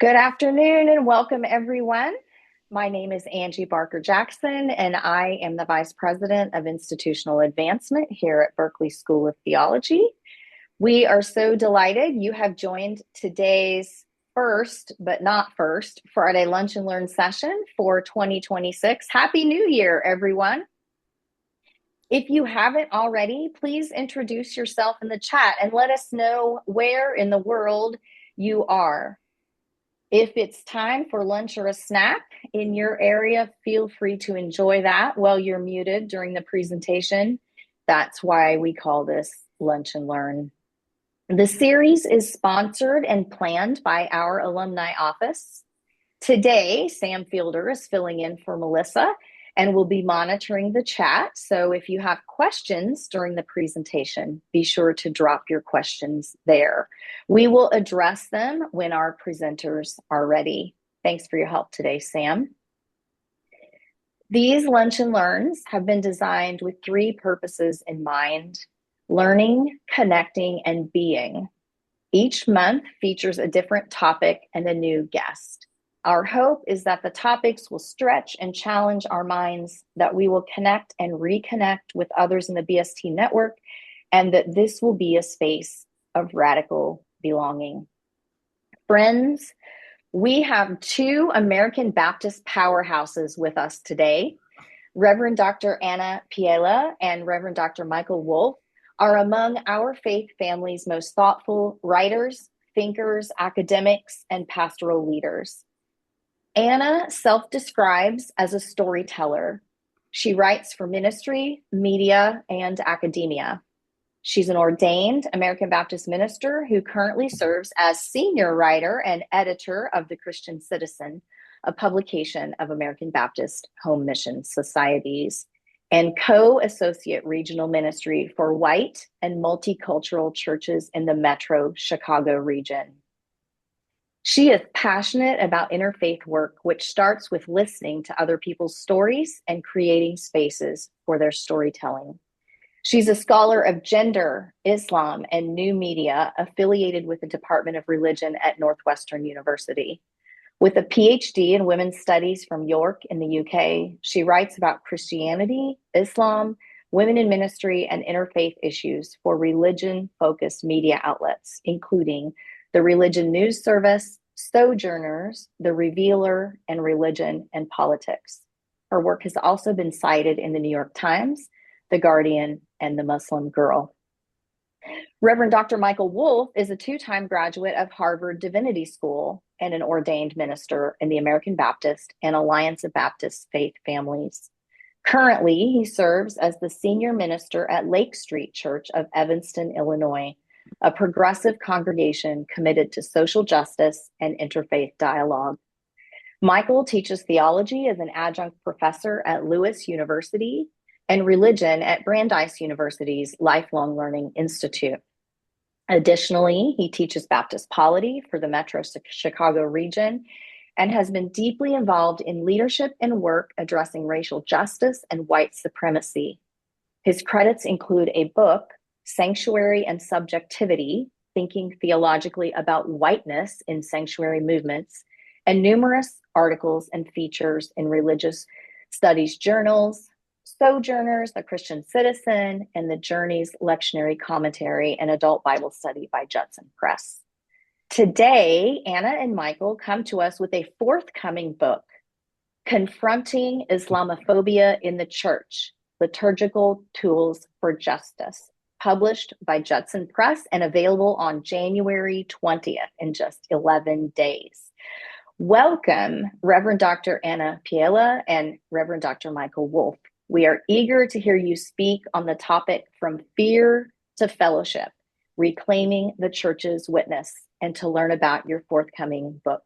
Good afternoon and welcome, everyone. My name is Angie Barker Jackson, and I am the Vice President of Institutional Advancement here at Berkeley School of Theology. We are so delighted you have joined today's first, but not first, Friday Lunch and Learn session for 2026. Happy New Year, everyone. If you haven't already, please introduce yourself in the chat and let us know where in the world you are. If it's time for lunch or a snack in your area, feel free to enjoy that while you're muted during the presentation. That's why we call this Lunch and Learn. The series is sponsored and planned by our alumni office. Today, Sam Fielder is filling in for Melissa and will be monitoring the chat. So if you have questions during the presentation, be sure to drop your questions there. We will address them when our presenters are ready. Thanks for your help today, Sam. These Lunch and Learns have been designed with three purposes in mind: learning, connecting, and being. Each month features a different topic and a new guest. Our hope is that the topics will stretch and challenge our minds, that we will connect and reconnect with others in the BST network, and that this will be a space of radical belonging. Friends, we have two American Baptist powerhouses with us today. Reverend Dr. Anna Piela and Reverend Dr. Michael Woolf are among our faith family's most thoughtful writers, thinkers, academics, and pastoral leaders. Anna self-describes as a storyteller. She writes for ministry, media, and academia. She's an ordained American Baptist minister who currently serves as senior writer and editor of The Christian Citizen, a publication of American Baptist Home Mission Societies, and co-associate regional ministry for white and multicultural churches in the Metro Chicago region. She is passionate about interfaith work, which starts with listening to other people's stories and creating spaces for their storytelling. She's a scholar of gender, Islam, and new media, affiliated with the Department of Religion at Northwestern University. With a PhD in women's studies from York in the UK, she writes about Christianity, Islam, women in ministry, and interfaith issues for religion-focused media outlets, including the Religion News Service, Sojourners, The Revealer, and Religion and Politics. Her work has also been cited in the New York Times, The Guardian, and The Muslim Girl. Reverend Dr. Michael Woolf is a two-time graduate of Harvard Divinity School and an ordained minister in the American Baptist and Alliance of Baptist Faith Families. Currently, he serves as the senior minister at Lake Street Church of Evanston, Illinois, a progressive congregation committed to social justice and interfaith dialogue. Michael teaches theology as an adjunct professor at Lewis University and religion at Brandeis University's Lifelong Learning Institute. Additionally, he teaches Baptist polity for the Metro Chicago region and has been deeply involved in leadership and work addressing racial justice and white supremacy. His credits include a book, Sanctuary and Subjectivity, Thinking Theologically About Whiteness in Sanctuary Movements, and numerous articles and features in religious studies journals, Sojourners, The Christian Citizen, and The Journey's Lectionary Commentary and Adult Bible Study by Judson Press. Today, Anna and Michael come to us with a forthcoming book, Confronting Islamophobia in the Church, Liturgical Tools for Justice, published by Judson Press and available on January 20th in just 11 days. Welcome, Reverend Dr. Anna Piela and Reverend Dr. Michael Woolf. We are eager to hear you speak on the topic From Fear to Fellowship, Reclaiming the Church's Witness, and to learn about your forthcoming book.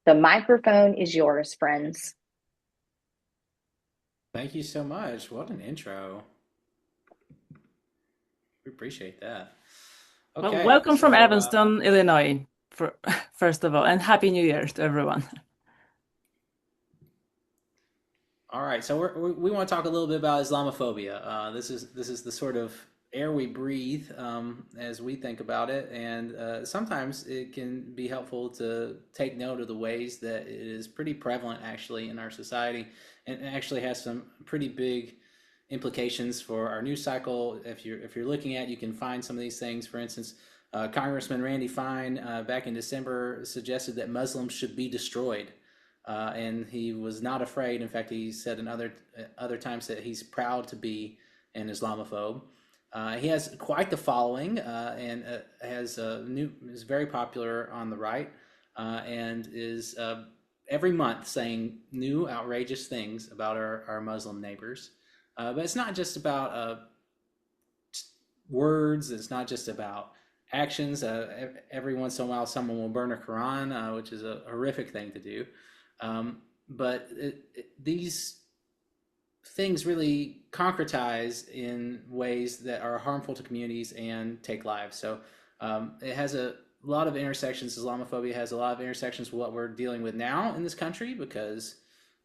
The microphone is yours, friends. Thank you so much. What an intro. We appreciate that. Okay, well, welcome from Evanston, Illinois, first of all, and Happy New Year to everyone. All right, so we want to talk a little bit about Islamophobia. This is the sort of air we breathe as we think about it. And sometimes it can be helpful to take note of the ways that it is pretty prevalent actually in our society, and actually has some pretty big implications for our news cycle. If you're looking at, you can find some of these things. For instance, Congressman Randy Fine back in December suggested that Muslims should be destroyed. And he was not afraid. In fact, he said in other times that he's proud to be an Islamophobe. He has quite the following, and is very popular on the right, and is every month saying new outrageous things about our Muslim neighbors. But it's not just about words. It's not just about actions. Every once in a while, someone will burn a Quran, which is a horrific thing to do. But these things really concretize in ways that are harmful to communities and take lives. So it has a lot of intersections. Islamophobia has a lot of intersections with what we're dealing with now in this country, because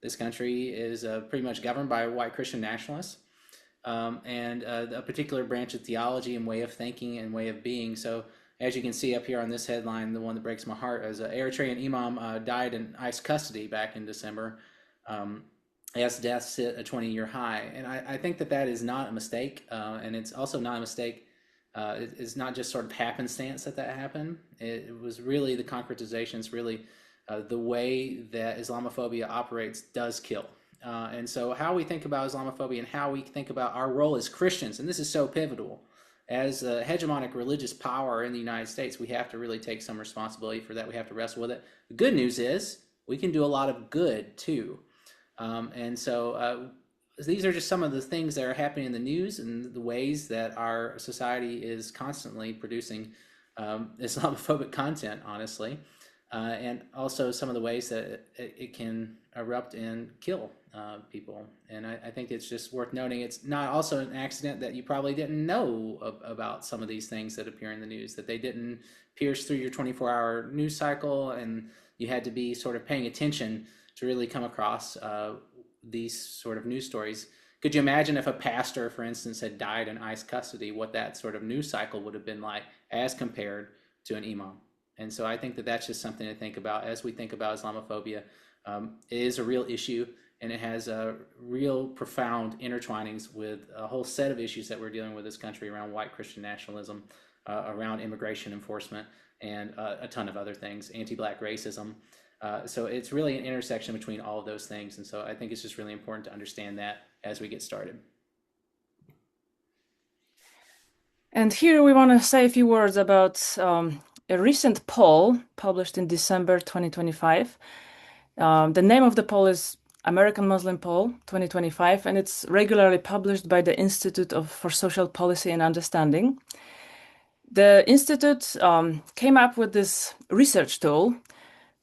this country is pretty much governed by white Christian nationalists, and a particular branch of theology and way of thinking and way of being. So as you can see up here on this headline, the one that breaks my heart, as an Eritrean imam died in ICE custody back in December. As deaths hit a 20-year high. And I think that is not a mistake. And it's also not a mistake. It's not just sort of happenstance that happened. It was really the concretizations, really the way that Islamophobia operates does kill. And so how we think about Islamophobia and how we think about our role as Christians, and this is so pivotal, as a hegemonic religious power in the United States, we have to really take some responsibility for that. We have to wrestle with it. The good news is we can do a lot of good too. And so these are just some of the things that are happening in the news and the ways that our society is constantly producing Islamophobic content, honestly. And also some of the ways that it can erupt and kill people. And I think it's just worth noting. It's not also an accident that you probably didn't know about some of these things that appear in the news, that they didn't pierce through your 24-hour news cycle, and you had to be sort of paying attention to really come across these sort of news stories. Could you imagine if a pastor, for instance, had died in ICE custody, what that sort of news cycle would have been like as compared to an imam? And so I think that that's just something to think about as we think about Islamophobia. It is a real issue, and it has real profound intertwinings with a whole set of issues that we're dealing with this country around white Christian nationalism, around immigration enforcement, and a ton of other things, anti-Black racism. So it's really an intersection between all of those things. And so I think it's just really important to understand that as we get started. And here we want to say a few words about a recent poll published in December 2025. The name of the poll is American Muslim Poll 2025, and it's regularly published by the Institute for Social Policy and Understanding. The Institute came up with this research tool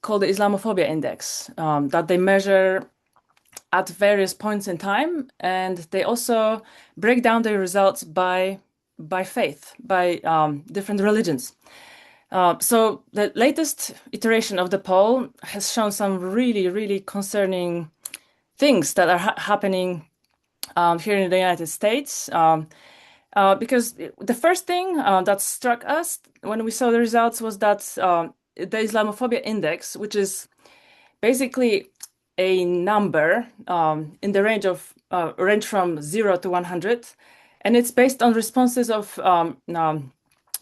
called the Islamophobia Index that they measure at various points in time, and they also break down their results by faith, by different religions. So the latest iteration of the poll has shown some really, really concerning things that are happening here in the United States. Because the first thing that struck us when we saw the results was that the Islamophobia Index, which is basically a number in the range from 0 to 100, and it's based on responses of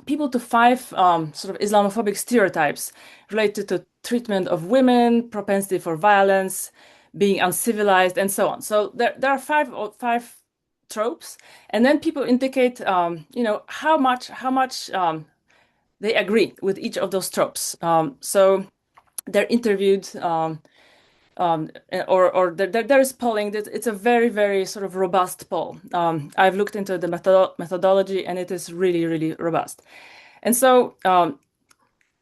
people to 5 sort of Islamophobic stereotypes related to treatment of women, propensity for violence, being uncivilized, and so on. So there are 5 tropes, and then people indicate how much they agree with each of those tropes. So they're interviewed, or there is polling. It's a very, very sort of robust poll. I've looked into the methodology, and it is really, really robust. And so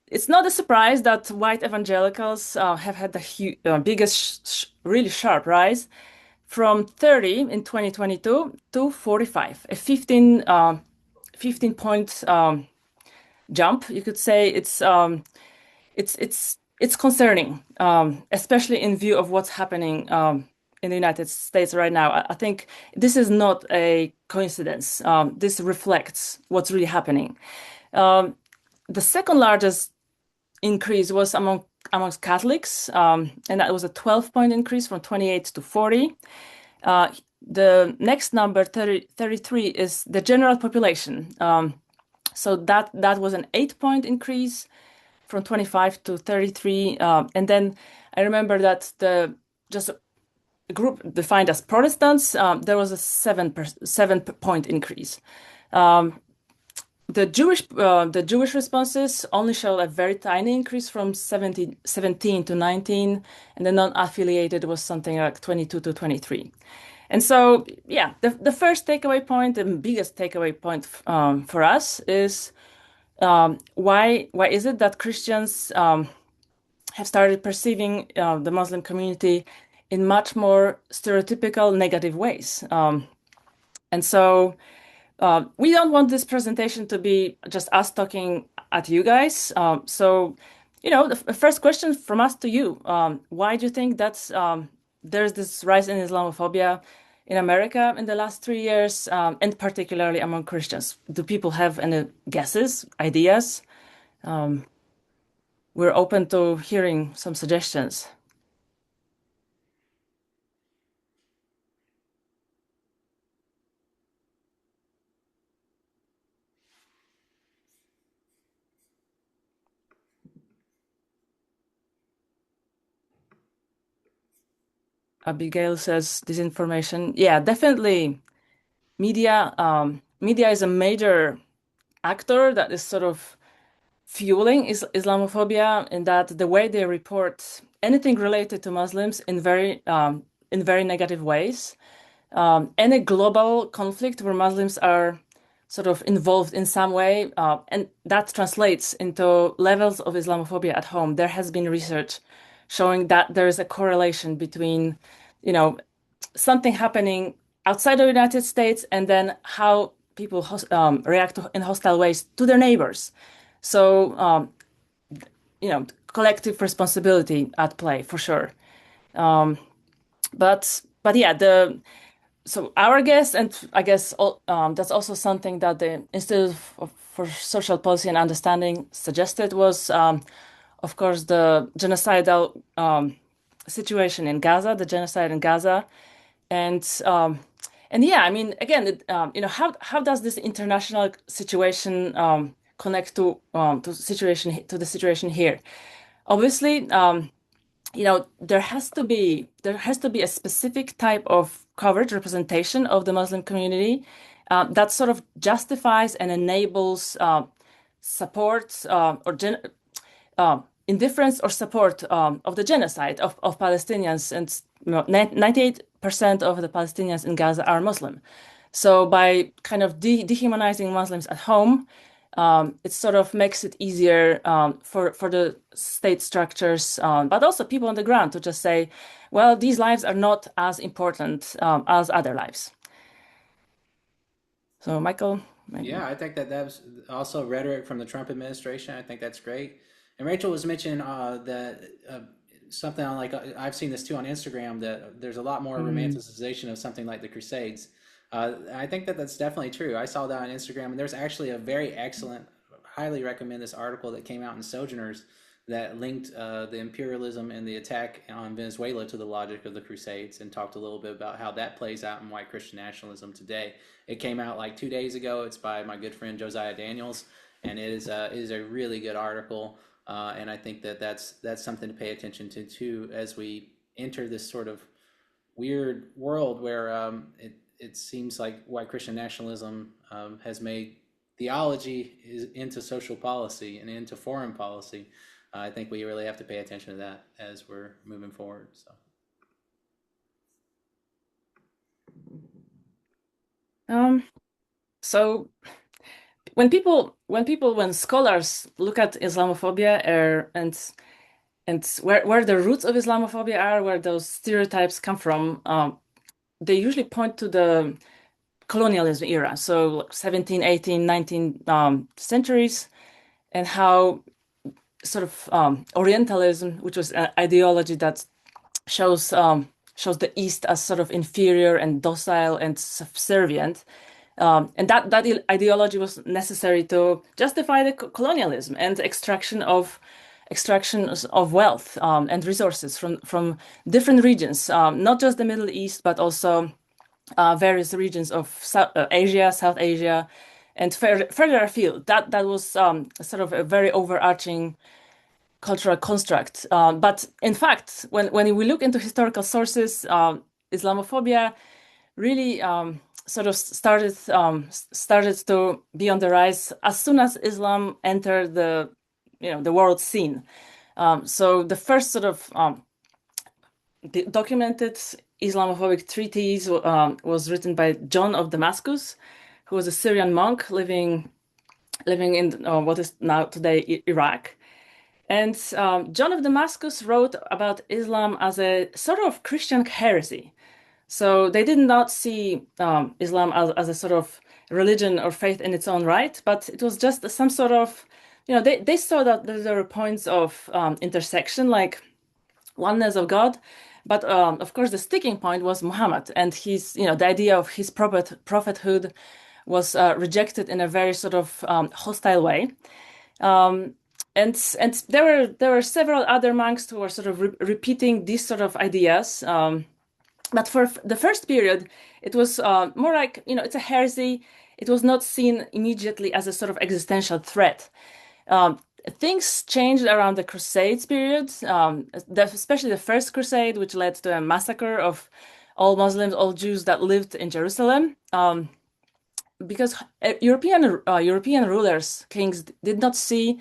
it's not a surprise that white evangelicals have had the biggest, really sharp rise from 30 in 2022 to 45, a 15 point jump. You could say it's concerning, especially in view of what's happening in the United States right now. I think this is not a coincidence. This reflects what's really happening. The second largest increase was amongst Catholics, and that was a 12-point increase from 28 to 40. The next number, 33, is the general population. So that was an 8-point increase from 25 to 33. And then I remember that just a group defined as Protestants, there was a 7-point increase. The Jewish responses only showed a very tiny increase from 17 to 19, and the non-affiliated was something like 22 to 23. And so, yeah, the first takeaway point, the biggest takeaway point for us is why is it that Christians have started perceiving the Muslim community in much more stereotypical negative ways? And so we don't want this presentation to be just us talking at you guys. So, the first question from us to you, why do you think that there's this rise in Islamophobia in America in the last 3 years, and particularly among Christians? Do people have any guesses, ideas? We're open to hearing some suggestions. Abigail says disinformation. Yeah, definitely. Media is a major actor that is sort of fueling Islamophobia, in that the way they report anything related to Muslims in very negative ways. Any global conflict where Muslims are sort of involved in some way, and that translates into levels of Islamophobia at home. There has been research showing that there is a correlation between, something happening outside the United States and then how people react in hostile ways to their neighbors. So, collective responsibility at play for sure. But yeah, so our guess, and I guess that's also something that the Institute for Social Policy and Understanding suggested, was, of course, the genocidal situation in Gaza, the genocide in Gaza, and yeah, I mean, again, how does this international situation connect to the situation here? Obviously, there has to be a specific type of coverage representation of the Muslim community that sort of justifies and enables support or indifference or support of the genocide of Palestinians. And 98% of the Palestinians in Gaza are Muslim. So by kind of dehumanizing Muslims at home, it sort of makes it easier for the state structures, but also people on the ground, to just say, well, these lives are not as important as other lives. So, Michael? Yeah, I think that was also rhetoric from the Trump administration. I think that's great. And Rachel was mentioning that something like, I've seen this too on Instagram, that there's a lot more romanticization of something like the Crusades. I think that that's definitely true. I saw that on Instagram, and there's actually a very excellent, highly recommend this article that came out in Sojourners that linked the imperialism and the attack on Venezuela to the logic of the Crusades, and talked a little bit about how that plays out in white Christian nationalism today. It came out like 2 days ago. It's by my good friend Josiah Daniels, and it is a really good article. And I think that that's something to pay attention to too, as we enter this sort of weird world where it seems like white Christian nationalism has made theology into social policy and into foreign policy. I think we really have to pay attention to that as we're moving forward. So when scholars look at Islamophobia and where the roots of Islamophobia are, where those stereotypes come from, they usually point to the colonialism era, so 17, 18, 19 centuries, and how sort of Orientalism, which was an ideology that shows shows the East as sort of inferior and docile and subservient. And that ideology was necessary to justify the colonialism and extractions of wealth and resources from different regions, not just the Middle East, but also various regions of Asia, South Asia, and further afield. That was sort of a very overarching cultural construct. But in fact, when we look into historical sources, Islamophobia really sort of started to be on the rise as soon as Islam entered the world scene. So the first sort of documented Islamophobic treatise was written by John of Damascus, who was a Syrian monk living in what is now today Iraq. And John of Damascus wrote about Islam as a sort of Christian heresy. So they did not see Islam as a sort of religion or faith in its own right, but it was just some sort of, they saw that there were points of intersection, like oneness of God. But of course, the sticking point was Muhammad, and the idea of his prophethood was rejected in a very sort of hostile way. And there were several other monks who were sort of repeating these sort of ideas. But for the first period, it was more like, it's a heresy. It was not seen immediately as a sort of existential threat. Things changed around the Crusades period, especially the First Crusade, which led to a massacre of all Muslims, all Jews that lived in Jerusalem. Because European rulers, kings, did not see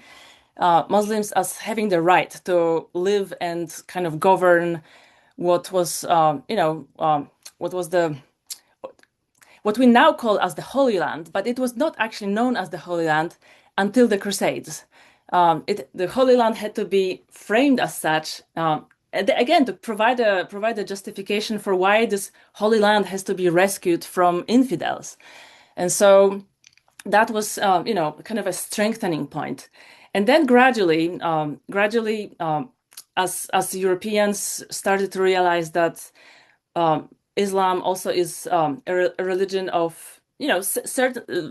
Muslims as having the right to live and kind of govern what was, what we now call as the Holy Land, but it was not actually known as the Holy Land until the Crusades. The Holy Land had to be framed as such, again, to provide a justification for why this Holy Land has to be rescued from infidels. And so that was, kind of a strengthening point. And then gradually, as Europeans started to realize that Islam also is a religion of,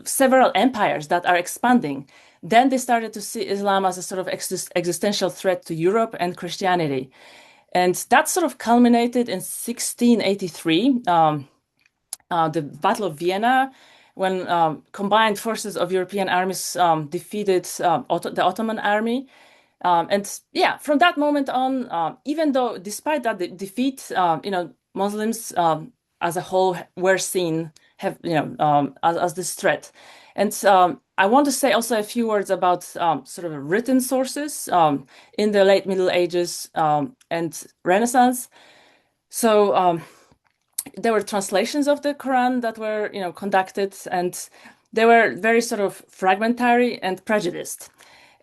several empires that are expanding, then they started to see Islam as a sort of existential threat to Europe and Christianity. And that sort of culminated in 1683, the Battle of Vienna, when combined forces of European armies defeated the Ottoman army. And yeah, from that moment on, even though despite that defeat, Muslims as a whole were seen as this threat. And I want to say also a few words about sort of written sources in the late Middle Ages and Renaissance. So there were translations of the Quran that were, conducted, and they were very sort of fragmentary and prejudiced.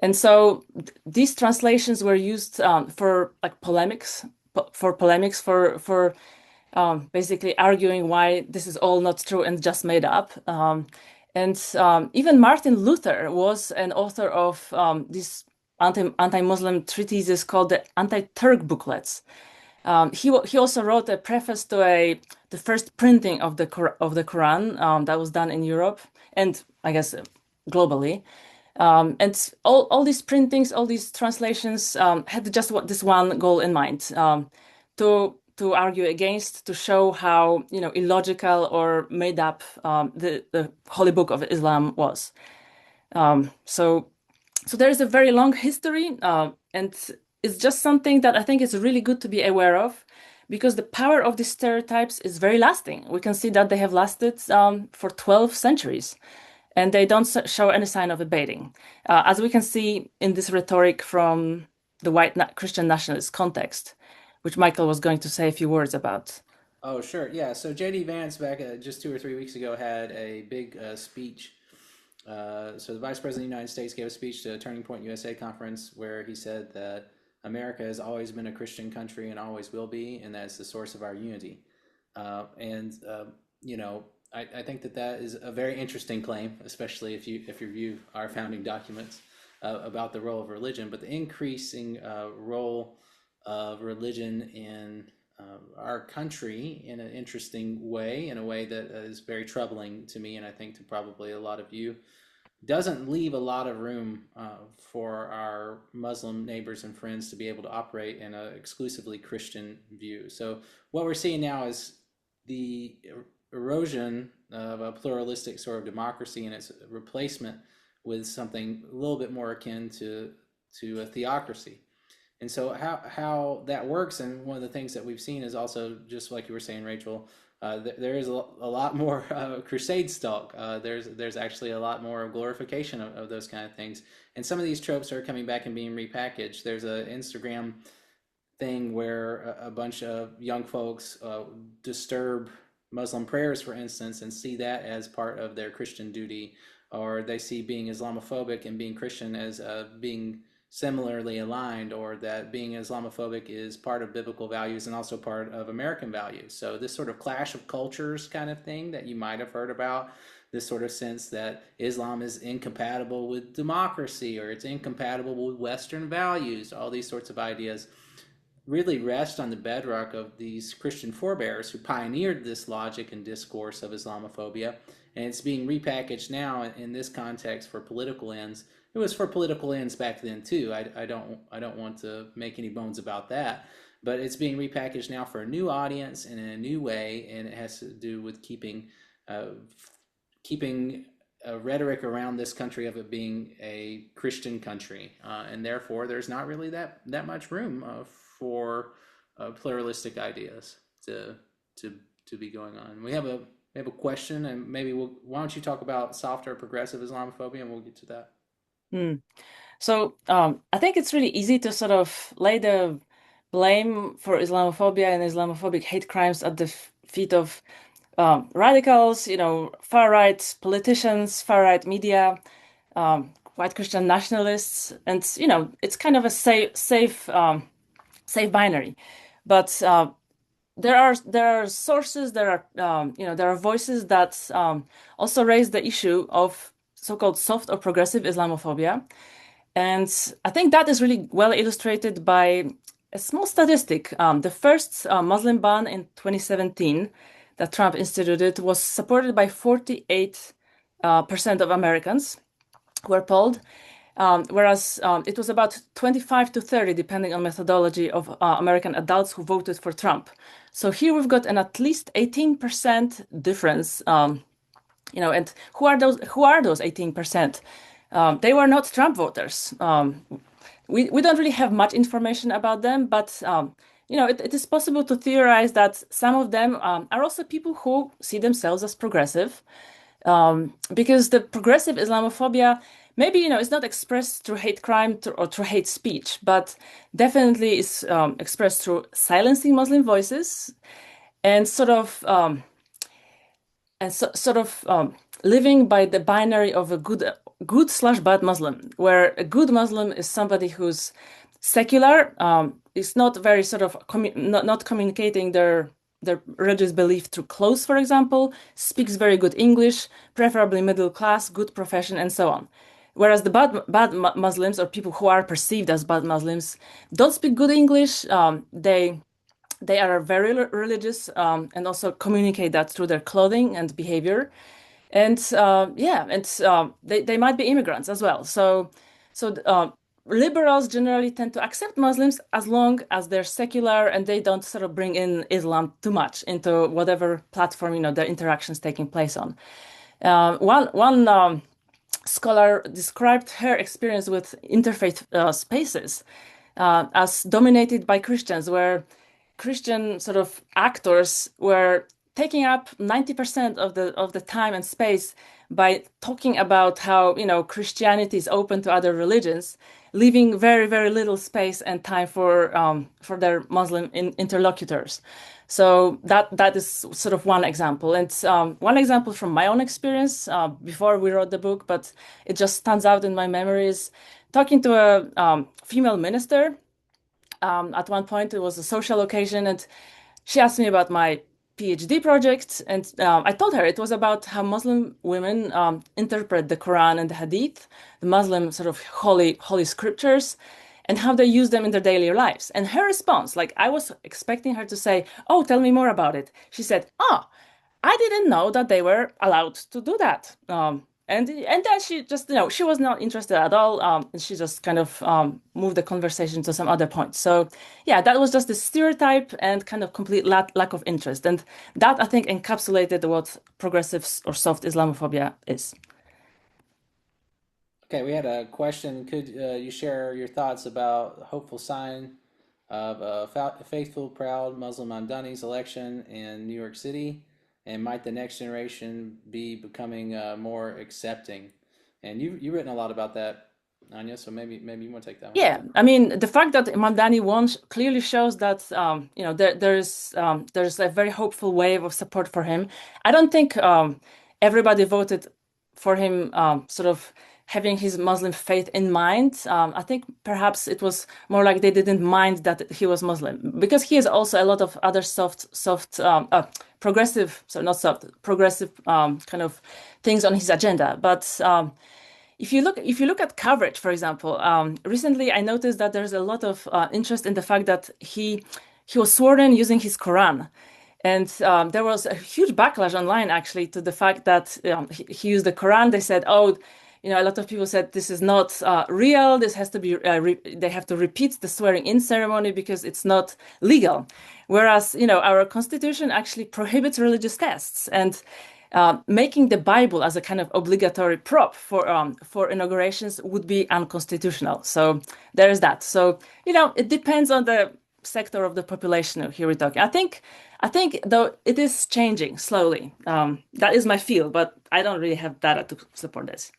And so these translations were used for like polemics, for basically arguing why this is all not true and just made up. And even Martin Luther was an author of these anti-Muslim treatises called the Anti-Turk booklets. He also wrote a preface to the first printing of the Quran that was done in Europe and I guess globally. And all these printings, all these translations had just this one goal in mind, to argue against, to show how illogical or made up the Holy Book of Islam was. So there is a very long history, and it's just something that I think is really good to be aware of, because the power of these stereotypes is very lasting. We can see that they have lasted for 12 centuries. And they don't show any sign of abating, as we can see in this rhetoric from the white Christian nationalist context, which Michael was going to say a few words about. Oh, sure. Yeah. So J.D. Vance back just 2 or 3 weeks ago had a big speech. So the Vice President of the United States gave a speech to a Turning Point USA conference where he said that America has always been a Christian country and always will be, and that's the source of our unity. I think that is a very interesting claim, especially if you review our founding documents about the role of religion. But the increasing role of religion in our country in an interesting way, in a way that is very troubling to me, and I think to probably a lot of you, doesn't leave a lot of room for our Muslim neighbors and friends to be able to operate in an exclusively Christian view. So what we're seeing now is the erosion of a pluralistic sort of democracy and its replacement with something a little bit more akin to a theocracy. And so how that works, and one of the things that we've seen is also, just like you were saying, Rachel, there is a lot more crusade talk. There's actually a lot more glorification of those kind of things. And some of these tropes are coming back and being repackaged. There's an Instagram thing where a bunch of young folks disturb Muslim prayers, for instance, and see that as part of their Christian duty, or they see being Islamophobic and being Christian as being similarly aligned, or that being Islamophobic is part of biblical values and also part of American values. So this sort of clash of cultures kind of thing that you might have heard about, this sort of sense that Islam is incompatible with democracy or it's incompatible with Western values, all these sorts of ideas really rest on the bedrock of these Christian forebears who pioneered this logic and discourse of Islamophobia. And it's being repackaged now in this context for political ends. It was for political ends back then too. I don't want to make any bones about that. But it's being repackaged now for a new audience and in a new way, and it has to do with keeping a rhetoric around this country of it being a Christian country, and therefore there's not really that much room for pluralistic ideas to be going on. We have a question, and maybe why don't you talk about soft or progressive Islamophobia, and we'll get to that. So I think it's really easy to sort of lay the blame for Islamophobia and Islamophobic hate crimes at the feet of radicals, far-right politicians, far-right media, white Christian nationalists, and it's kind of a safe binary. But there are sources, there are voices that also raise the issue of so-called soft or progressive Islamophobia. And I think that is really well illustrated by a small statistic. The first Muslim ban in 2017 that Trump instituted was supported by 48% of Americans who were polled, whereas it was about 25 to 30, depending on methodology, of American adults who voted for Trump. So here we've got an at least 18% difference. And who are those 18%? They were not Trump voters. We don't really have much information about them, but it is possible to theorize that some of them are also people who see themselves as progressive, because the progressive Islamophobia maybe it's not expressed through hate crime or through hate speech, but definitely is expressed through silencing Muslim voices and sort of living by the binary of a good/bad Muslim, where a good Muslim is somebody who's secular, is not very sort of not communicating their religious belief through clothes, for example, speaks very good English, preferably middle class, good profession, and so on. Whereas the bad Muslims, or people who are perceived as bad Muslims, don't speak good English. They are very religious, and also communicate that through their clothing and behavior. And they might be immigrants as well. So liberals generally tend to accept Muslims as long as they're secular and they don't sort of bring in Islam too much into whatever platform their interactions taking place on. One scholar described her experience with interfaith spaces as dominated by Christians, where Christian sort of actors were taking up 90% of the time and space by talking about how Christianity is open to other religions, leaving very, very little space and time for their Muslim interlocutors. So that is sort of one example. And one example from my own experience before we wrote the book, but it just stands out in my memories, talking to a female minister. At one point, it was a social occasion, and she asked me about my PhD project, and I told her it was about how Muslim women interpret the Quran and the Hadith, the Muslim sort of holy scriptures. and how they use them in their daily lives. And her response, like I was expecting her to say, "Oh, tell me more about it." She said, "Oh, I didn't know that they were allowed to do that." And then she just, she was not interested at all. And she just kind of moved the conversation to some other point. So yeah, that was just the stereotype and kind of complete lack of interest. And that, I think, encapsulated what progressive or soft Islamophobia is. Okay, we had a question. Could you share your thoughts about the hopeful sign of a faithful, proud Muslim Mamdani's election in New York City? And might the next generation be becoming more accepting? And you've written a lot about that, Anya. So maybe you want to take that one. Yeah, I mean, the fact that Mamdani won clearly shows that there's a very hopeful wave of support for him. I don't think everybody voted for him sort of having his Muslim faith in mind. I think perhaps it was more like they didn't mind that he was Muslim, because he has also a lot of other progressive, so not soft, progressive kind of things on his agenda. But if you look at coverage, for example, recently I noticed that there's a lot of interest in the fact that he was sworn in using his Quran. And there was a huge backlash online, actually, to the fact that he used the Quran. They said, "Oh, a lot of people said this is not real. This has to be, they have to repeat the swearing in ceremony because it's not legal." Whereas, our constitution actually prohibits religious tests. And making the Bible as a kind of obligatory prop for inaugurations would be unconstitutional. So there is that. So, it depends on the sector of the population here we're talking. I think though it is changing slowly. That is my feel, but I don't really have data to support this.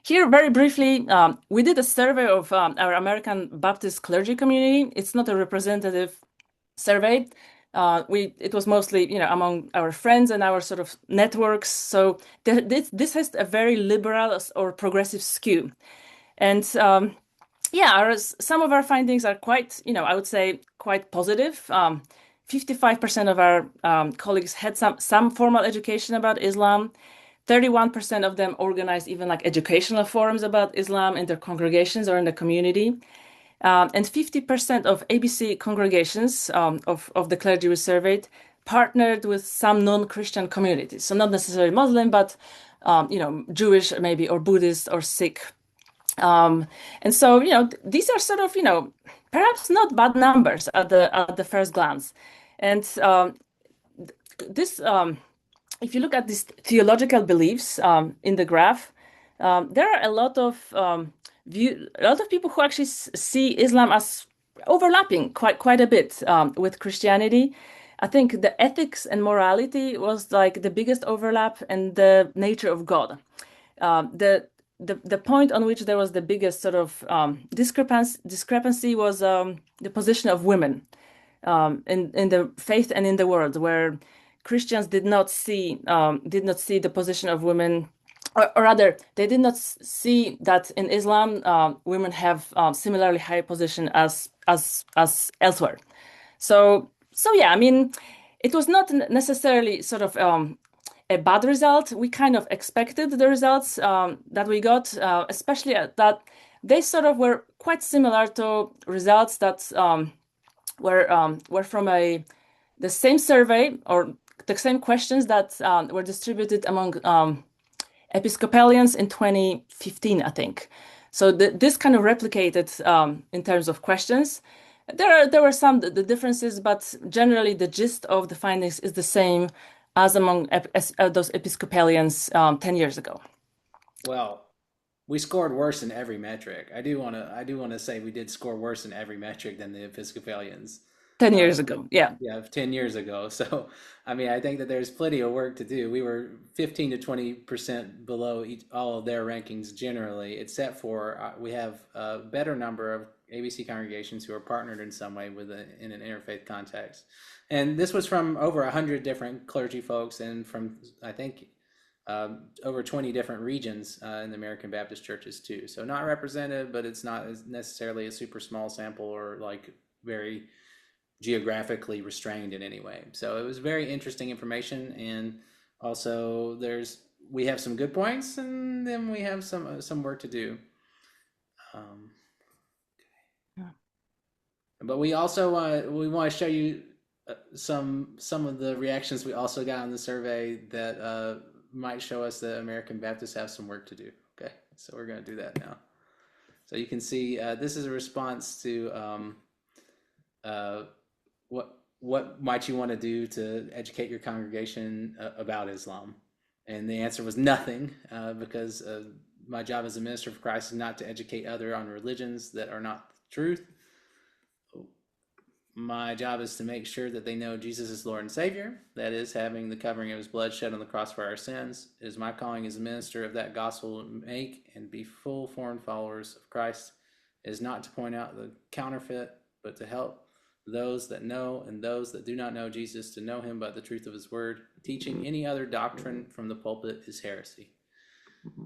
Here, very briefly, we did a survey of our American Baptist clergy community. It's not a representative survey. It was mostly, among our friends and our sort of networks. So this has a very liberal or progressive skew. And yeah, some of our findings are quite, I would say, quite positive. 55% of our colleagues had some formal education about Islam. 31% of them organized even like educational forums about Islam in their congregations or in the community. And 50% of ABC congregations of the clergy we surveyed partnered with some non-Christian communities. So not necessarily Muslim, but Jewish maybe, or Buddhist or Sikh. And so, these are sort of, perhaps not bad numbers at the first glance. And this, if you look at these theological beliefs in the graph, there are a lot of people who actually see Islam as overlapping quite a bit with Christianity. I think the ethics and morality was like the biggest overlap, and the nature of God. The point on which there was the biggest sort of discrepancy was the position of women in the faith and in the world, where Christians did not see the position of women, or rather, they did not see that in Islam women have similarly high position as elsewhere. So yeah, I mean, it was not necessarily sort of a bad result. We kind of expected the results that we got, especially that they sort of were quite similar to results that were from the same survey, or the same questions that were distributed among Episcopalians in 2015, I think. So this kind of replicated in terms of questions. There were some the differences, but generally the gist of the findings is the same as among those Episcopalians 10 years ago. Well, we scored worse in every metric. I do want to say we did score worse in every metric than the Episcopalians. 10 years ago, yeah. Yeah, 10 years ago. So, I mean, I think that there's plenty of work to do. We were 15 to 20% below all of their rankings generally, except for we have a better number of ABC congregations who are partnered in some way in an interfaith context. And this was from over 100 different clergy folks, and from, I think, over 20 different regions in the American Baptist churches too. So not representative, but it's not necessarily a super small sample or like very geographically restrained in any way. So it was very interesting information. And also there's we have some good points, and then we have some work to do. But we also want to show you some of the reactions we also got on the survey that might show us that American Baptists have some work to do. Okay, so we're going to do that now. So you can see this is a response to what might you want to do to educate your congregation about Islam, and the answer was nothing, because my job as a minister of Christ is not to educate other on religions that are not the truth. My job is to make sure that they know Jesus is Lord and Savior, that is, having the covering of his blood shed on the cross for our sins. It is my calling as a minister of that gospel to make and be full formed followers of Christ. It is not to point out the counterfeit, but to help those that know and those that do not know Jesus to know him by the truth of his word. Teaching any other doctrine from the pulpit is heresy.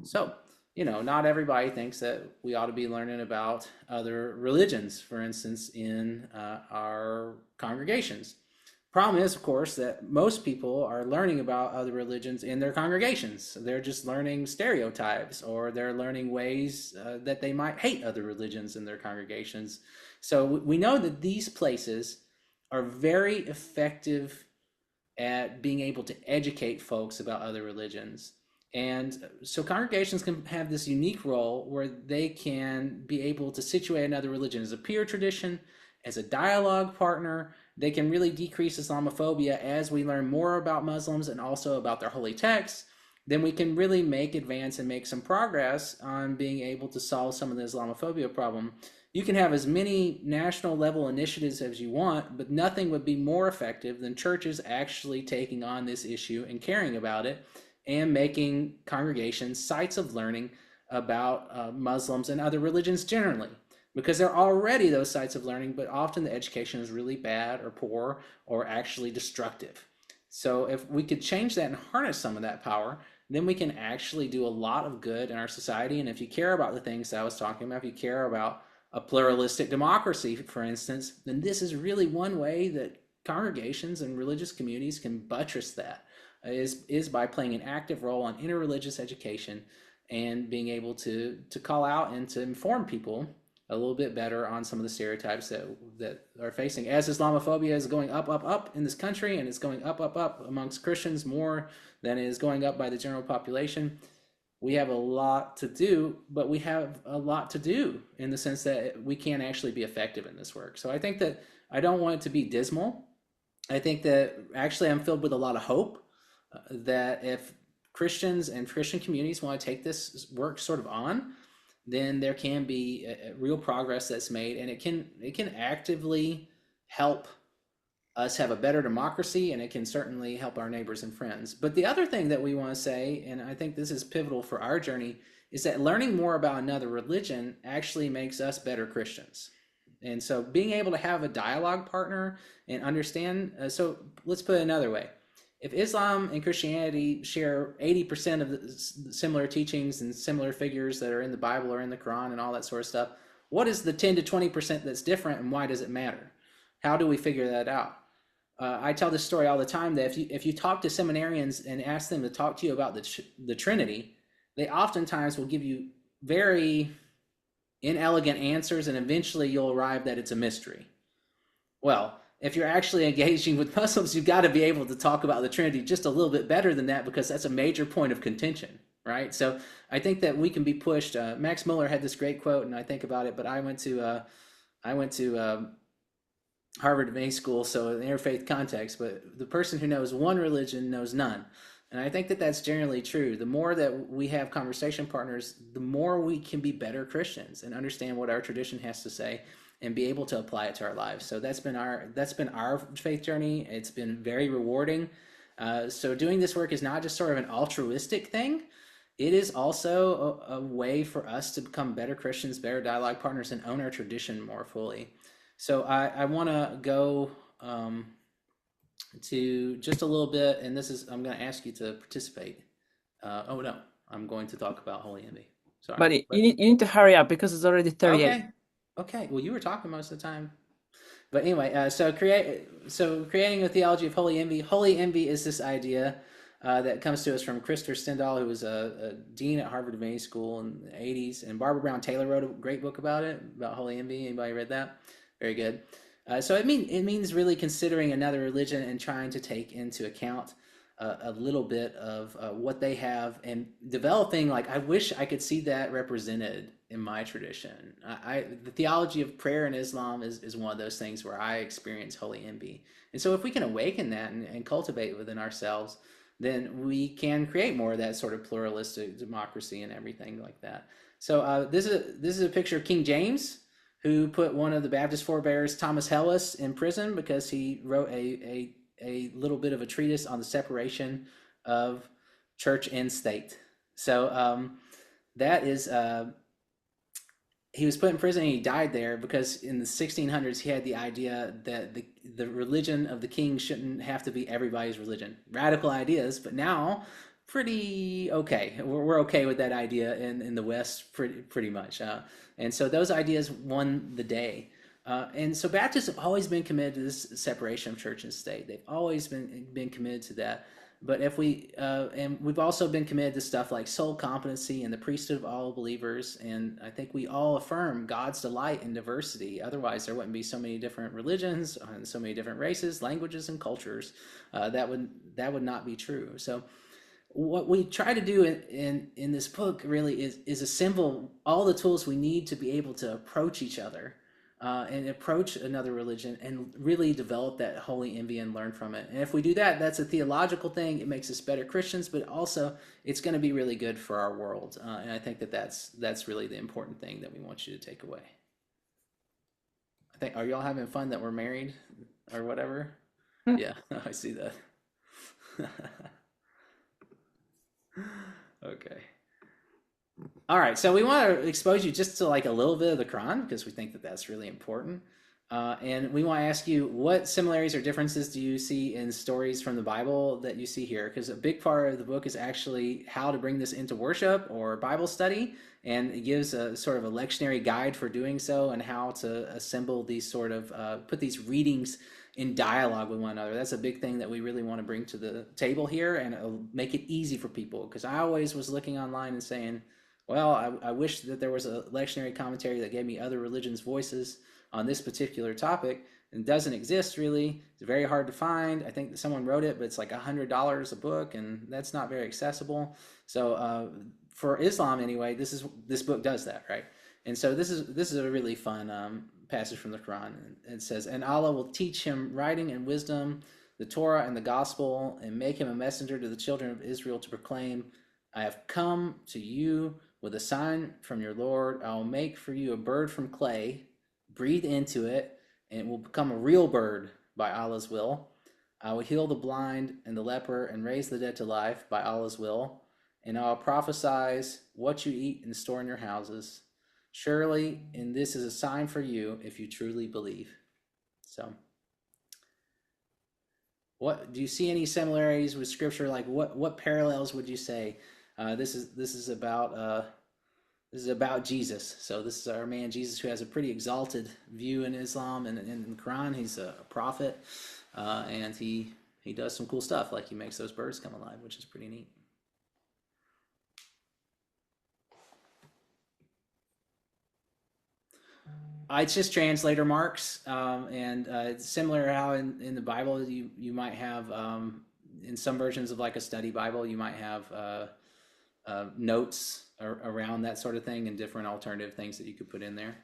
So, not everybody thinks that we ought to be learning about other religions, for instance, in our congregations. Problem is, of course, that most people are learning about other religions in their congregations. They're just learning stereotypes, or they're learning ways that they might hate other religions in their congregations. So we know that these places are very effective at being able to educate folks about other religions. And so congregations can have this unique role where they can be able to situate another religion as a peer tradition, as a dialogue partner. They can really decrease Islamophobia as we learn more about Muslims and also about their holy texts. Then we can really advance and make some progress on being able to solve some of the Islamophobia problem. You can have as many national level initiatives as you want, but nothing would be more effective than churches actually taking on this issue and caring about it, and making congregations sites of learning about Muslims and other religions generally, because they're already those sites of learning, but often the education is really bad or poor or actually destructive. So if we could change that and harness some of that power, then we can actually do a lot of good in our society. And if you care about the things that I was talking about, if you care about a pluralistic democracy, for instance, then this is really one way that congregations and religious communities can buttress that. Is by playing an active role on interreligious education and being able to call out and to inform people a little bit better on some of the stereotypes that are facing. As Islamophobia is going up in this country, and it's going up amongst Christians more than it is going up by the general population, we have a lot to do, but we have a lot to do in the sense that we can actually be effective in this work. So I think that I don't want it to be dismal. I think that actually I'm filled with a lot of hope. That if Christians and Christian communities want to take this work sort of on, then there can be a real progress that's made, and it can actively help us have a better democracy, and it can certainly help our neighbors and friends. But the other thing that we want to say, and I think this is pivotal for our journey, is that learning more about another religion actually makes us better Christians. And so being able to have a dialogue partner and understand, so let's put it another way. If Islam and Christianity share 80% of the similar teachings and similar figures that are in the Bible or in the Quran and all that sort of stuff, what is the 10 to 20% that's different, and why does it matter? How do we figure that out? I tell this story all the time that if you talk to seminarians and ask them to talk to you about the Trinity, they oftentimes will give you very inelegant answers, and eventually you'll arrive that it's a mystery. Well, if you're actually engaging with Muslims, you've got to be able to talk about the Trinity just a little bit better than that, because that's a major point of contention, right? So I think that we can be pushed. Max Muller had this great quote, and I think about it, but I went to Harvard Divinity School, so in interfaith context, but the person who knows one religion knows none. And I think that that's generally true. The more that we have conversation partners, the more we can be better Christians and understand what our tradition has to say and be able to apply it to our lives. So that's been our faith journey. It's been very rewarding. So doing this work is not just sort of an altruistic thing. It is also a way for us to become better Christians, better dialogue partners, and own our tradition more fully. So I want to go to just a little bit, and I'm going to ask you to participate. Oh no, I'm going to talk about holy envy. Sorry. But you need to hurry up because it's already 38. Okay. Well, you were talking most of the time. But anyway, so creating a theology of holy envy. Holy envy is this idea that comes to us from Krister Stendahl, who was a dean at Harvard Divinity School in the 80s. And Barbara Brown Taylor wrote a great book about it, about holy envy. Anybody read that? Very good. So it means really considering another religion and trying to take into account a little bit of what they have and developing. Like, I wish I could see that represented in my tradition. The theology of prayer in Islam is one of those things where I experience holy envy. And so if we can awaken that and cultivate within ourselves, then we can create more of that sort of pluralistic democracy and everything like that. So this is a picture of King James, who put one of the Baptist forebears, Thomas Hellas, in prison because he wrote a little bit of a treatise on the separation of church and state. So that is, he was put in prison and he died there because in the 1600s he had the idea that the religion of the king shouldn't have to be everybody's religion. Radical ideas, but now pretty okay. We're okay with that idea in the West pretty much. And so those ideas won the day. And so Baptists have always been committed to this separation of church and state. They've always been committed to that. But if we and we've also been committed to stuff like soul competency and the priesthood of all believers. And I think we all affirm God's delight in diversity. Otherwise, there wouldn't be so many different religions and so many different races, languages, and cultures. That would not be true. So what we try to do in this book really is assemble all the tools we need to be able to approach each other and approach another religion and really develop that holy envy and learn from it. And if we do that, that's a theological thing. It makes us better Christians, but also it's going to be really good for our world. And I think that's really the important thing that we want you to take away. I think, are y'all having fun that we're married or whatever? Yeah, I see that. Okay. All right, so we want to expose you just to like a little bit of the Quran because we think that that's really important. And we want to ask you, what similarities or differences do you see in stories from the Bible that you see here? Because a big part of the book is actually how to bring this into worship or Bible study, and it gives a sort of a lectionary guide for doing so and how to assemble these sort of, put these readings in dialogue with one another. That's a big thing that we really want to bring to the table here, and it'll make it easy for people. Because I always was looking online and saying, well, I wish that there was a lectionary commentary that gave me other religions' voices on this particular topic, and it doesn't exist really. It's very hard to find. I think that someone wrote it, but it's like $100 a book, and that's not very accessible. So for Islam anyway, this book does that, right? And so this is a really fun passage from the Quran. It says, "And Allah will teach him writing and wisdom, the Torah and the gospel, and make him a messenger to the children of Israel to proclaim, I have come to you with a sign from your Lord. I will make for you a bird from clay, breathe into it, and it will become a real bird by Allah's will. I will heal the blind and the leper and raise the dead to life by Allah's will. And I will prophesy what you eat and store in your houses. Surely, and this is a sign for you if you truly believe." So, what do you see any similarities with Scripture? Like, what parallels would you say? This is about Jesus. So this is our man Jesus, who has a pretty exalted view in Islam and in the Quran. He's a prophet, and he does some cool stuff, like he makes those birds come alive, which is pretty neat. It's just translator marks, and it's similar how in the Bible you might have in some versions of like a study Bible, you might have notes around that sort of thing and different alternative things that you could put in there.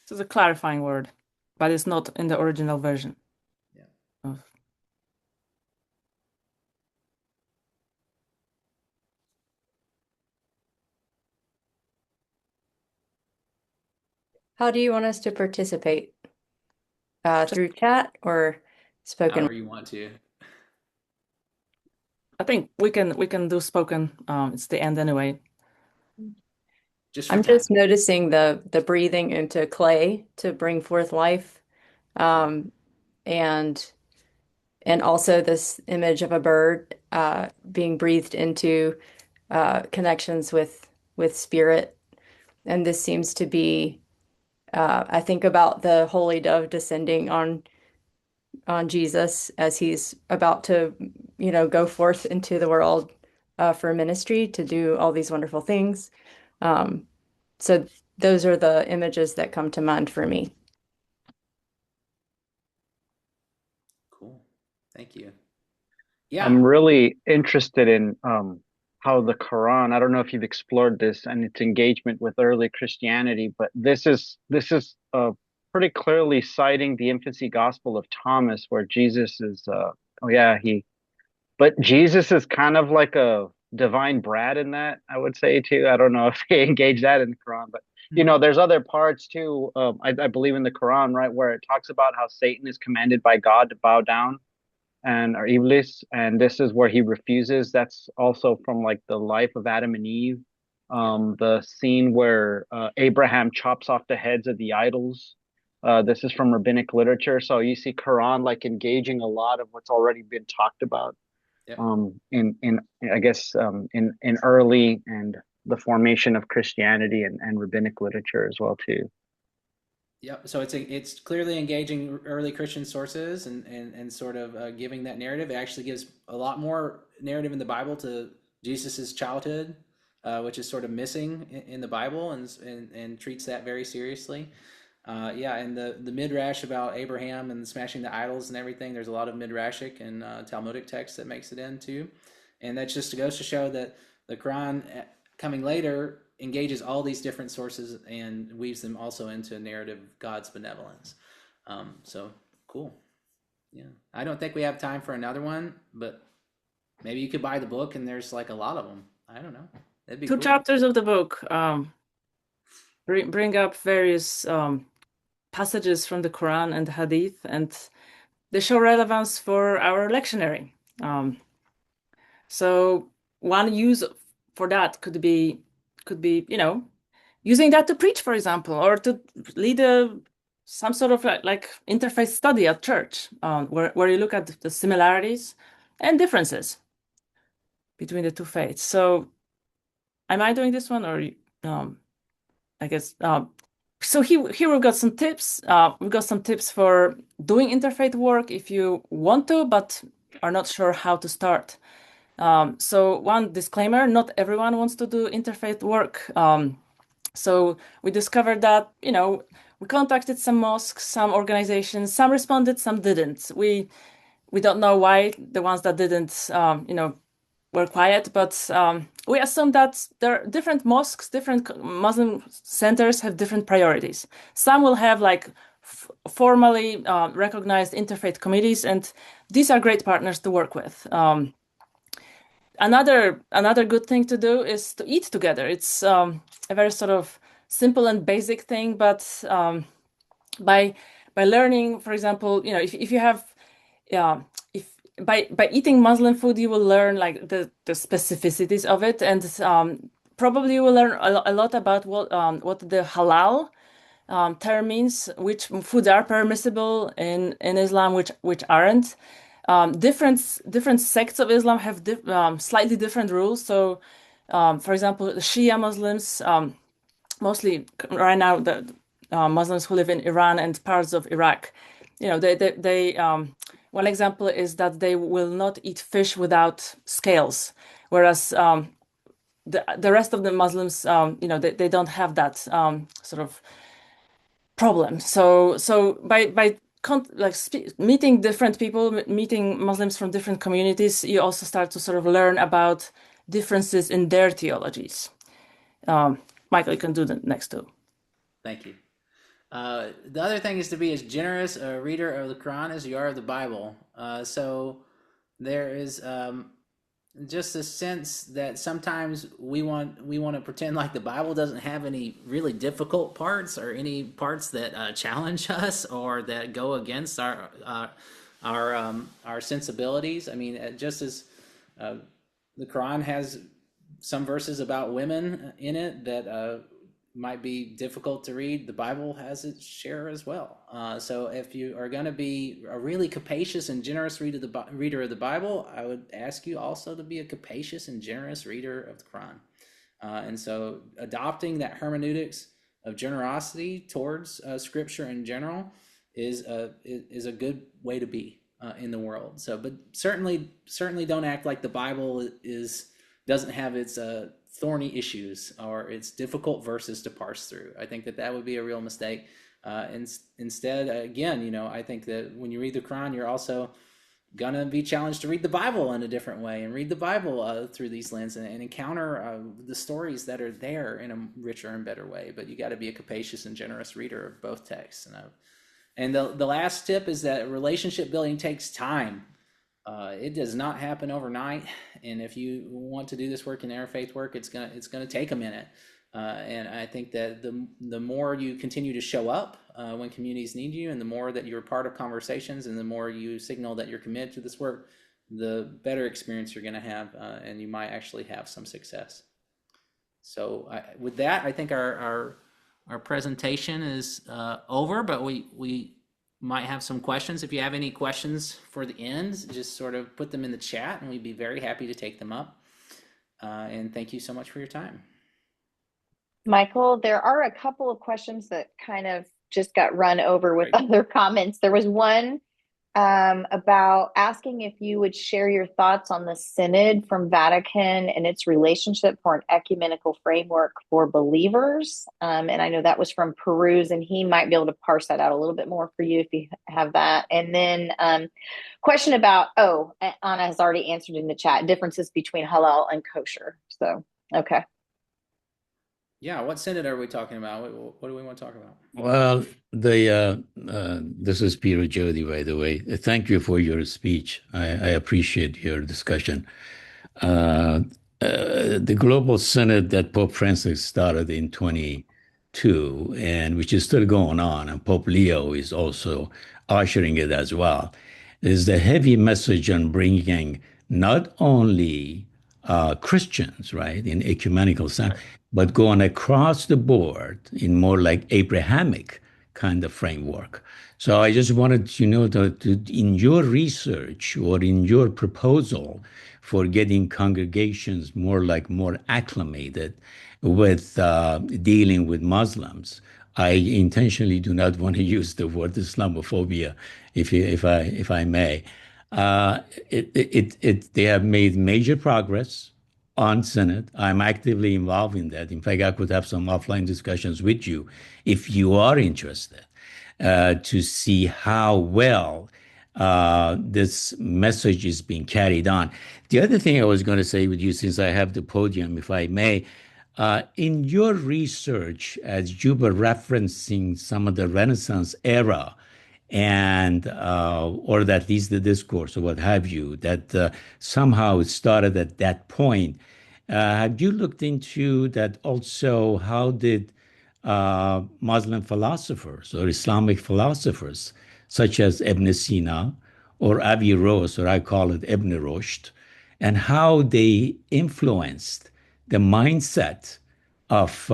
So it's a clarifying word, but it's not in the original version. Yeah. How do you want us to participate? Through chat or spoken? However you want to. I think we can do spoken. It's the end anyway. I'm just noticing the breathing into clay to bring forth life, and also this image of a bird being breathed into connections with spirit. And this seems to be, I think about the holy dove descending on Jesus as he's about to go forth into the world for ministry to do all these wonderful things. So those are the images that come to mind for me. Cool. Thank you. Yeah. I'm really interested in how the Quran, I don't know if you've explored this and its engagement with early Christianity, but this is pretty clearly citing the infancy gospel of Thomas, where Jesus is but Jesus is kind of like a divine brat in that, I would say too. I don't know if they engage that in the Quran, but there's other parts too. I believe in the Quran, right, where it talks about how Satan is commanded by God to bow down and or Iblis, and this is where he refuses. That's also from like the life of Adam and Eve. The scene where Abraham chops off the heads of the idols. This is from rabbinic literature, so you see Quran like engaging a lot of what's already been talked about. Yep. In I guess in early and the formation of Christianity and rabbinic literature as well too. Yep. So it's clearly engaging early Christian sources and sort of giving that narrative. It actually gives a lot more narrative in the Bible to Jesus's childhood, which is sort of missing in the Bible, and treats that very seriously. And the midrash about Abraham and smashing the idols and everything. There's a lot of midrashic and Talmudic text that makes it in too, and that just goes to show that the Quran coming later engages all these different sources and weaves them also into a narrative of God's benevolence. So cool. Yeah, I don't think we have time for another one, but maybe you could buy the book and there's like a lot of them. I don't know. That'd be Two cool. chapters of the book bring up various passages from the Quran and the Hadith, and they show relevance for our lectionary. So one use for that could be using that to preach, for example, or to lead some sort of like interfaith study at church, where you look at the similarities and differences between the two faiths. So am I doing this one, or I guess so here we've got some tips. We've got some tips for doing interfaith work if you want to, but are not sure how to start. So one disclaimer, not everyone wants to do interfaith work. So we discovered that, we contacted some mosques, some organizations, some responded, some didn't. We don't know why the ones that didn't, were quiet, but we assume that there are different mosques, different Muslim centers have different priorities. Some will have like formally recognized interfaith committees, and these are great partners to work with. Another good thing to do is to eat together. It's a very sort of simple and basic thing, but by learning, for example, if you have, if by eating Muslim food, you will learn like the specificities of it, and probably you will learn a lot about what the halal term means, which foods are permissible in Islam, which aren't. Different sects of Islam have slightly different rules. So, for example, the Shia Muslims, mostly right now, the Muslims who live in Iran and parts of Iraq, they one example is that they will not eat fish without scales, whereas the rest of the Muslims, they don't have that sort of problem. So by meeting different people, meeting Muslims from different communities, you also start to sort of learn about differences in their theologies. Michael, you can do the next two. Thank you. The other thing is to be as generous a reader of the Quran as you are of the Bible. So there is just a sense that sometimes we want to pretend like the Bible doesn't have any really difficult parts or any parts that challenge us or that go against our sensibilities. I mean, just as the Quran has some verses about women in it that might be difficult to read, the Bible has its share as well. So if you are going to be a really capacious and generous reader of the Bible, I would ask you also to be a capacious and generous reader of the Quran. And so adopting that hermeneutics of generosity towards Scripture in general is a good way to be. in the world. So, but certainly don't act like the Bible doesn't have its thorny issues or its difficult verses to parse through. I think that would be a real mistake. Instead, again, I think that when you read the Quran, you're also gonna be challenged to read the Bible in a different way and read the Bible through these lenses and encounter the stories that are there in a richer and better way. But you got to be a capacious and generous reader of both texts. And the last tip is that relationship building takes time. It does not happen overnight. And if you want to do this work in interfaith work, it's gonna take a minute. And I think that the more you continue to show up when communities need you, and the more that you're part of conversations, and the more you signal that you're committed to this work, the better experience you're going to have, and you might actually have some success. So with that, I think our presentation is over, but we might have some questions. If you have any questions for the end, just sort of put them in the chat, and we'd be very happy to take them up. And thank you so much for your time. Michael, there are a couple of questions that kind of just got run over with other comments. There was one about asking if you would share your thoughts on the Synod from Vatican and its relationship for an ecumenical framework for believers. And I know that was from Peruse, and he might be able to parse that out a little bit more for you if you have that. And then question about, Anna has already answered in the chat, differences between halal and kosher. So, okay. Yeah, what synod are we talking about? What do we want to talk about? Well, this is Peter Jody, by the way. Thank you for your speech. I appreciate your discussion. The Global Synod that Pope Francis started in 22, and which is still going on, and Pope Leo is also ushering it as well, is the heavy message on bringing not only Christians, right, in ecumenical sense, but going across the board in more like Abrahamic kind of framework. So I just wanted to know that in your research or in your proposal for getting congregations more acclimated with dealing with Muslims, I intentionally do not want to use the word Islamophobia, if I may. They have made major progress on Synod. I'm actively involved in that. In fact, I could have some offline discussions with you if you are interested to see how well this message is being carried on. The other thing I was going to say with you, since I have the podium, if I may, in your research, as you were referencing some of the Renaissance era, and or at least the discourse or what have you, that somehow it started at that point. Have you looked into that also? How did Muslim philosophers or Islamic philosophers, such as Ibn Sina or Averroes, or I call it Ibn Rushd, and how they influenced the mindset of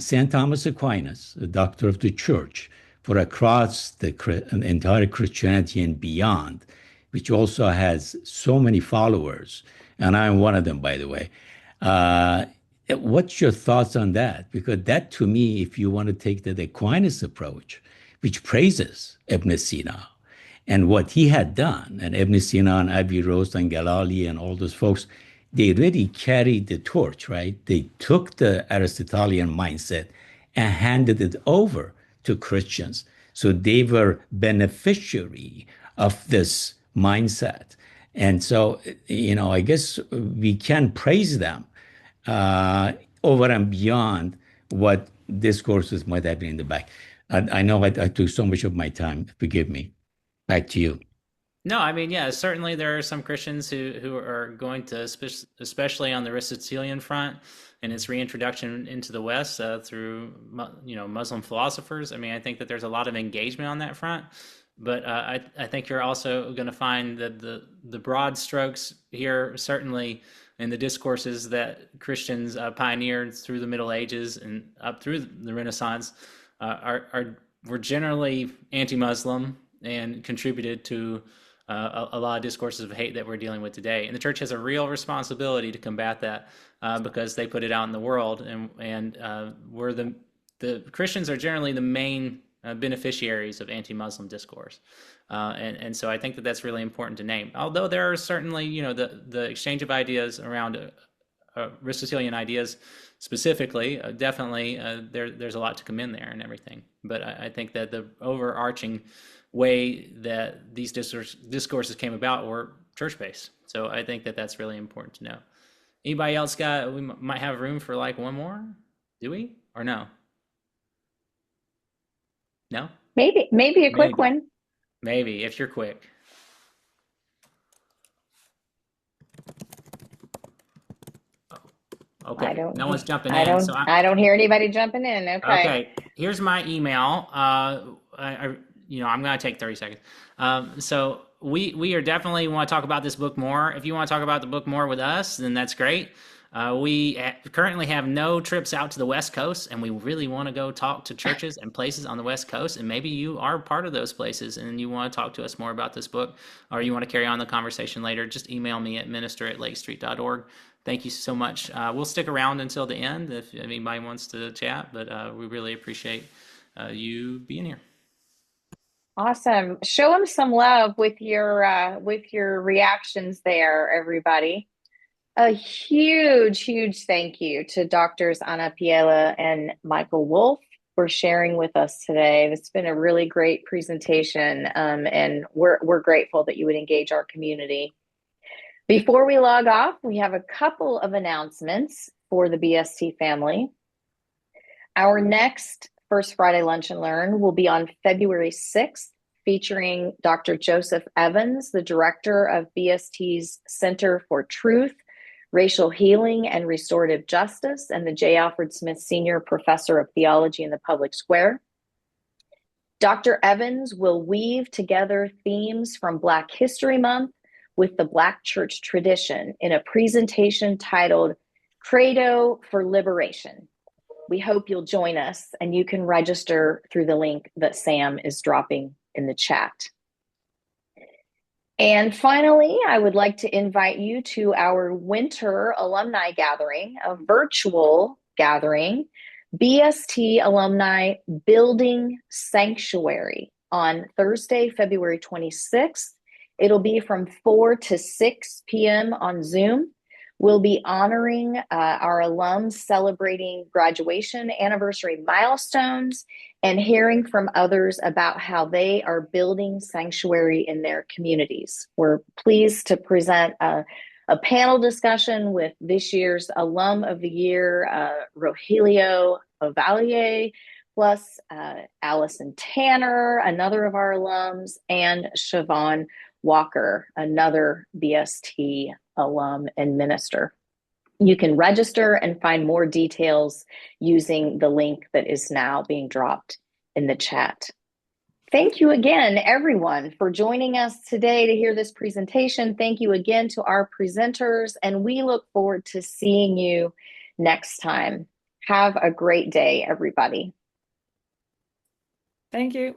St. Thomas Aquinas, the doctor of the church, for across the entire Christianity and beyond, which also has so many followers, and I'm one of them, by the way. What's your thoughts on that? Because that, to me, if you want to take the Aquinas approach, which praises Ibn Sina and what he had done, and Ibn Sina and Averroes and Galali and all those folks, they really carried the torch, right? They took the Aristotelian mindset and handed it over to Christians. So they were beneficiary of this mindset. And so, I guess we can praise them over and beyond what discourses might have been in the back. I know I took so much of my time. Forgive me. Back to you. No, I mean, yeah, certainly there are some Christians who are going to, especially on the Aristotelian front and its reintroduction into the West through, Muslim philosophers. I mean, I think that there's a lot of engagement on that front, but I think you're also going to find that the broad strokes here, certainly in the discourses that Christians pioneered through the Middle Ages and up through the Renaissance, were generally anti-Muslim and contributed to a lot of discourses of hate that we're dealing with today. And the church has a real responsibility to combat that because they put it out in the world. And we're the Christians are generally the main beneficiaries of anti-Muslim discourse. And so I think that that's really important to name. Although there are certainly, the exchange of ideas around Aristotelian ideas specifically, definitely there's a lot to commend there and everything. But I think that the overarching way that these discourses came about were church-based. So I think that that's really important to know. Anybody else we might have room for like one more? Do we? Or no? No? Maybe a quick one. Maybe, if you're quick. Okay, no one's jumping in. I don't hear anybody jumping in. Okay, here's my email. I'm going to take 30 seconds. So we are definitely want to talk about this book more. If you want to talk about the book more with us, then that's great. We currently have no trips out to the West Coast, and we really want to go talk to churches and places on the West Coast. And maybe you are part of those places and you want to talk to us more about this book, or you want to carry on the conversation later, just email me at minister@lakestreet.org. Thank you so much. We'll stick around until the end if anybody wants to chat, but we really appreciate you being here. Awesome. Show them some love with your reactions there, everybody. A huge thank you to Doctors Piela and Michael Woolf for sharing with us today. It's been a really great presentation, and we're grateful that you would engage our community. Before we log off, we have a couple of announcements for the BST family. Our next First Friday Lunch and Learn will be on February 6th, featuring Dr. Joseph Evans, the director of BST's Center for Truth, Racial Healing, and Restorative Justice, and the J. Alfred Smith Senior Professor of Theology in the Public Square. Dr. Evans will weave together themes from Black History Month with the Black church tradition in a presentation titled Credo for Liberation. We hope you'll join us, and you can register through the link that Sam is dropping in the chat. And finally, I would like to invite you to our winter alumni gathering, a virtual gathering, BST Alumni Building Sanctuary on Thursday, February 26th. It'll be from 4 to 6 p.m. on Zoom. We'll be honoring our alums celebrating graduation anniversary milestones and hearing from others about how they are building sanctuary in their communities. We're pleased to present a panel discussion with this year's Alum of the Year, Rogelio Ovalle, plus Allison Tanner, another of our alums, and Siobhan Walker, another BST alum and minister. You can register and find more details using the link that is now being dropped in the chat. Thank you again, everyone, for joining us today to hear this presentation. Thank you again to our presenters, and we look forward to seeing you next time. Have a great day, everybody. Thank you.